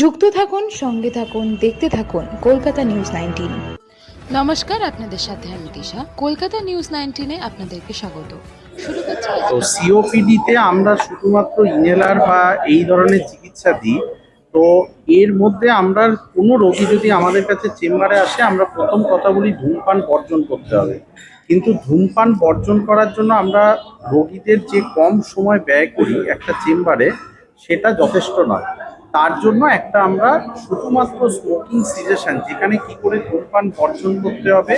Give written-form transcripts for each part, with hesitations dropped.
যুক্ত থাকুন, সঙ্গে থাকুন, দেখতে থাকুন কলকাতা নিউজ 19। নমস্কার, আপনাদের সাথে আমি দিশা। কলকাতা নিউজ 19-এ আপনাদেরকে স্বাগত। শুরু করছি তো সিওপিডিতে আমরা শুধুমাত্র ইনহেলার বা এই ধরনের চিকিৎসা দিই। তো এর মধ্যে আমরা কোনো রোগী যদি আমাদের কাছে চেম্বারে আসে, আমরা প্রথম কথা বলি ধূমপান বর্জন করতে হবে। কিন্তু ধূমপান বর্জন করার জন্য আমরা রোগীদের যে কম সময় ব্যয় করি একটা চেম্বারে, সেটা যথেষ্ট নয়। তার জন্য একটা আমরা শুধুমাত্র স্মোকিং সিজেশন, যেখানে কি করে ধূমপান বর্জন করতে হবে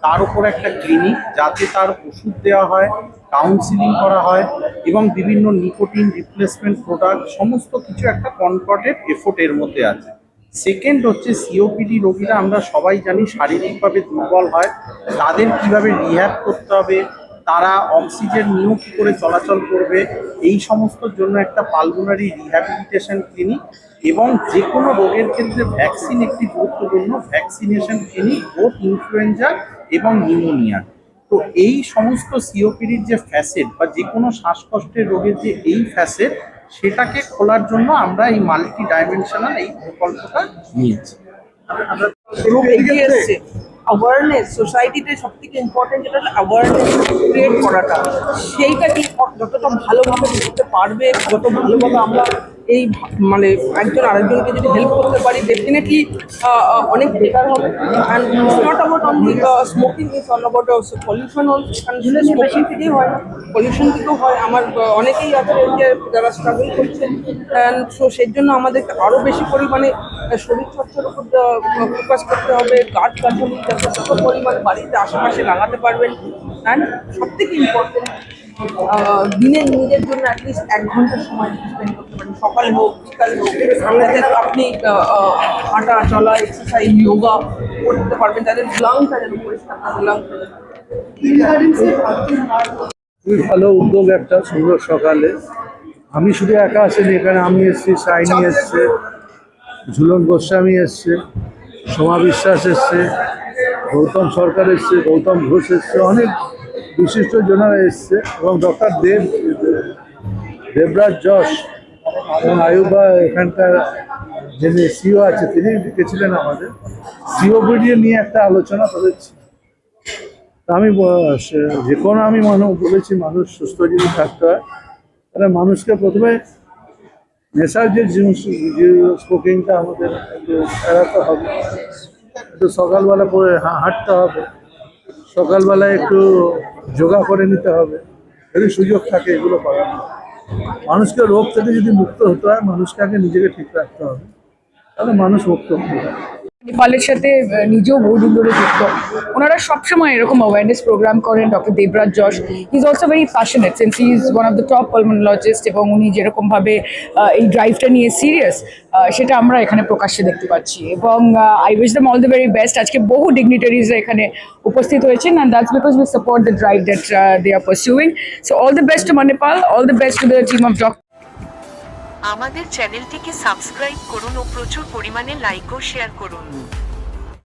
তার উপর একটা ক্লিনিক, যাতে তার ওষুধ দেওয়া হয়, কাউন্সিলিং করা হয় এবং বিভিন্ন নিকোটিন রিপ্লেসমেন্ট প্রোডাক্ট সমস্ত কিছু একটা কনকর্ডেড এফোর্টের মধ্যে আছে। সেকেন্ড হচ্ছে সিওপিডি রোগীরা আমরা সবাই জানি শারীরিকভাবে দুর্বল হয়, তাদের কিভাবে রিহ্যাব করতে হবে, তারা অক্সিজেন নিয়েও কী করে চলাচল করবে, এই সমস্তর জন্য একটা পালমোনারি রিহ্যাবিলিটেশন ক্লিনিক এবং যে কোনো রোগের ক্ষেত্রে ভ্যাকসিন একটি গুরুত্বপূর্ণ ভ্যাকসিনেশন ক্লিনিক, বোথ ইনফ্লুয়েঞ্জা এবং নিউমোনিয়া। তো এই সমস্ত সিওপিডির যে ফ্যাসেট বা যে কোনো শ্বাসকষ্টের রোগের যে এই ফ্যাসেট, সেটাকে খোলার জন্য আমরা এই মাল্টি ডাইমেনশনাল এই প্রকল্পটা নিয়েছি। রোগ এগিয়ে এসছে, অ্যাওয়ারনেস সোসাইটিতে সব থেকে ইম্পর্টেন্ট যেটা হলো অ্যাওয়ারনেস ক্রিয়েট করাটা, সেইটা কি যতটা ভালোভাবে করতে পারবে, যত ভালোভাবে আমরা এই মানে একজন আরেকজনকে যদি হেল্প করতে পারি, ডেফিনেটলি অনেক বেটার হবে। And it's not about only smoking, is all about pollution also. কারণ স্মোকিং থেকেই হয় না, পলিউশন থেকেও হয়। আমার অনেকেই আছে যে যারা স্ট্রাগল করছে, অ্যান্ড সো সেই জন্য আমাদেরকে আরও বেশি পরিমাণে শরীরচর্চার উপর ফোকাস করতে হবে। গাছগাছালি যথেষ্ট পরিমাণ বাড়িতে আশেপাশে লাগাতে পারবেন। অ্যান্ড সব থেকে ইম্পর্টেন্ট, দিনে নিজের জন্য অ্যাটলিস্ট 1 ঘন্টা সময় স্পেন্ড করতে পারেন, সকাল হোক বিকাল হোক। আপনি হাঁটা চলা, এক্সারসাইজ, যোগা করতে পারবেন, তাদের লাংটা যেন পরিষ্কার থাকে, লাংটা। খুবই ভালো উদ্যোগ একটা, সুন্দর সকালে। আমি শুধু একা আসিনি, এখানে আমি এসছি, সাইনি এসছে, ঝুলন গোস্বামী এসছে, সোমা বিশ্বাস এসছে, গৌতম সরকার এসছে, গৌতম ঘোষ এসছে, অনেক বিশিষ্ট জনেরা এসছে এবং ডক্টর দেবরাজ যশ এবং আয়ুবা এখানকার যিনি সিও আছে তিনি লিখেছিলেন আমাদের সিওপিডি নিয়ে একটা আলোচনা করেছি। আমি যে কোনো বলেছি মানুষ সুস্থ যদি থাকতে হয় তাহলে মানুষকে প্রথমে নেশার যে স্মোকিংটা আমাদের একটু এড়াতে হবে, একটু সকালবেলা করে হাঁটতে হবে, সকালবেলায় একটু যোগা করে নিতে হবে, যদি সুযোগ থাকে এগুলো করার। মানুষকে রোগ থেকে যদি মুক্ত হতে হয়, মানুষকে আগে নিজেকে ঠিক রাখতে হবে, তাহলে মানুষ মুক্ত হতে হবে। নেপালের সাথে নিজেও বহুদিন ধরে যুক্ত। ওনারা সবসময় এরকম অ্যাওয়ারনেস প্রোগ্রাম করেন। Doctor Debraj Yash is also very passionate since he is one of the top pulmonologist, এবং উনি যেরকমভাবে এই ড্রাইভটা নিয়ে সিরিয়াস, সেটা আমরা এখানে প্রকাশ্যে দেখতে পাচ্ছি। এবং I wish them all the very best. আজকে বহু ডিগনিটারিজরা এখানে উপস্থিত হয়েছেন, and that's because we support the drive that they are pursuing. So all the best to Manipal, all the best to the team of doctor. আমাদের চ্যানেলটিকে subscribe করুন ও প্রচুর পরিমাণে লাইক ও শেয়ার করুন।